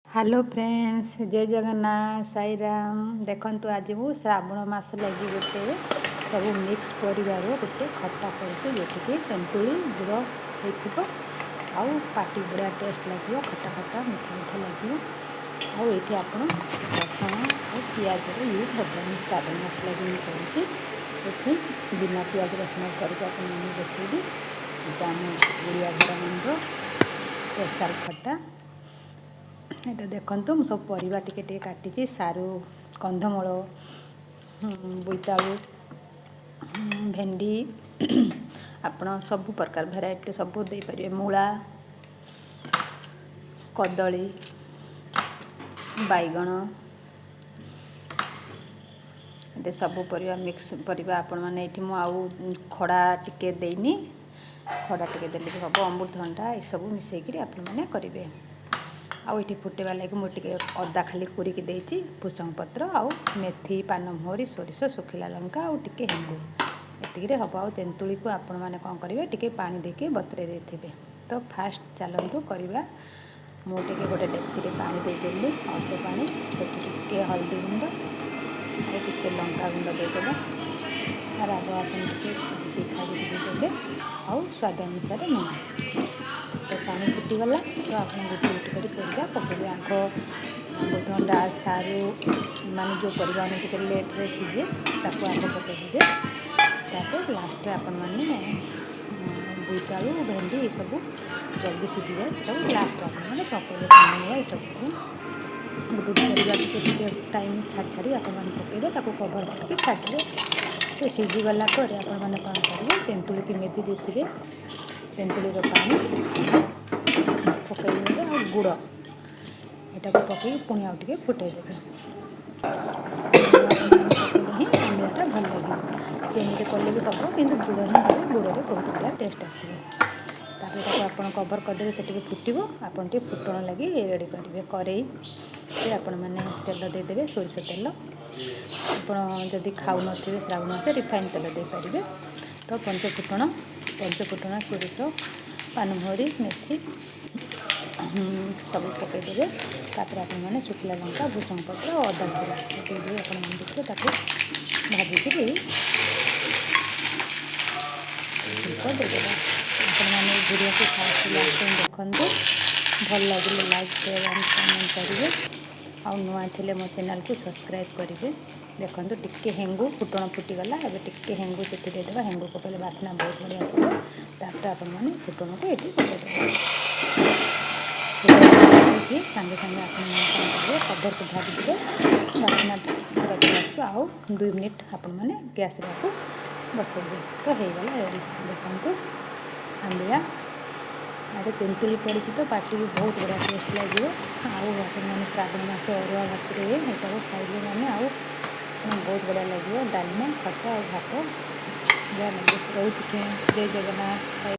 Hello friends, जय जगन्नाथ साई राम। देखंतु आज मु श्रावण मास लगी गोटे सब मिक्स परिवार गोटे खट्टा करके जोटि तेंतुली गुड़ होइथिबो आउ पाटी बड़ा टेस्ट लगे खट्टा खट्टा मीठा मीठा लगे आउ ये आपण रसुण और पियाज यूज हेबानी श्रावण मास लगी करुँचे बिना पियाज रसुण करके आपने देखिए आम ओडिया घर मन स्पेशल खट्टा ये देखो मु सब परिवा टिके काटी सारू कंधमूल बोईतालु भेंडी आपण सब प्रकार भेराइटी सब दे पारे मूला कदली बैगण ये सब परिवा मिक्स परिवा आपण माने एठी मु आउ खड़ा टिके देनी खड़ा टिके देले भी हम अमृतभंडा ये सब मिसेकी आपण माने करेंगे आउ ये फुटेवा लगे मुझे अदा खाली कुरिकी देती भुसंग पत्र आउ मेथी पानमहुरी सोरिष सुखिला लंका आउ टिके हेंगु एतिक हम आउ तेंतुली को आपण मैंने कौन करेंगे टिके पानी देके बतरे देते। तो फास्ट चलतु करवा मुझे गोटे डेक्ची पानी देदेली अल्प पानी टे हल्दी गुंड और टे लंका गुंड देदेला राग आप तीखा देदेले आउ स्वाद अनुसार लुण तो पानी फुटीगला तो आप गुटी गुटी कर परिया पकड़े आग अमृतभंडा सारू मान जो परिवा टे लेट्रे सीझे ताको आग पकड़े तापर लास्ट आपण मैंने बोईतालु भेंडी ये सब जल्दी सीझी जाए से लास्ट आपने पकड़े ये सब गुटी परिवा टाइम छाड़ी छाड़ी आप पकड़े कभर करके छाड़े तो सीझी गला पर आपने कौन करेंगे तेंतुली की मेथी देते तेंतुली पानी पकड़े और गुड़ यहाँ को पकई पुणी आउ टे फुटेदेवे ही आमलेटा भल लगे सेमती कले भी हम कि गुड़ ही गुड़ में बहुत बड़ा टेस्ट आसो आप कभर करदे से फुटो आप फुटण लगे रेडी करेंगे कड़ई से आपण मैंने तेल देदेवे सोरिष तेल आपड़ी खाऊ न श्रावण मास रिफाइन तेल दे पारे तो पंचफुटण सोरिष पानमहुरी मेथी सब पकईदेवे तापर आपने शुखिला लंका भुसंग पत्र और अदा जीरा पकईदे देखिए भाजिकी देदेगा मैंने वीडियो को फास्ट देखते भल लगे लाइक शेयर एंड कमेंट करेंगे आउ नुआ थे मो चैनल को सब्सक्राइब करेंगे। देखो टिके हेंगु फुटण फुटीगला एवं टिके हेंगु से देदेगा हेंगु पकड़े बास्ना बहुत बढ़िया आसो तापर आपने फुटण को ये पकईदेवे सागे सागे आप कभर को भाजी देवे बास्ना पूरा आउ 2 मिनिट आपण मैंने गैस को बसैबे तो होगला रेडी। देखो आंबिया अरे तेंतुली पड़ी तो पार्टी भी बहुत बड़ा टेस्ट लगे आउ मैंने श्रावण मास अरुआ भात यहाँ खाइले मैंने आउ बहुत बढ़िया लगे डालमा खट्टा और भात बढ़िया लगे रोज जय जगन्नाथ।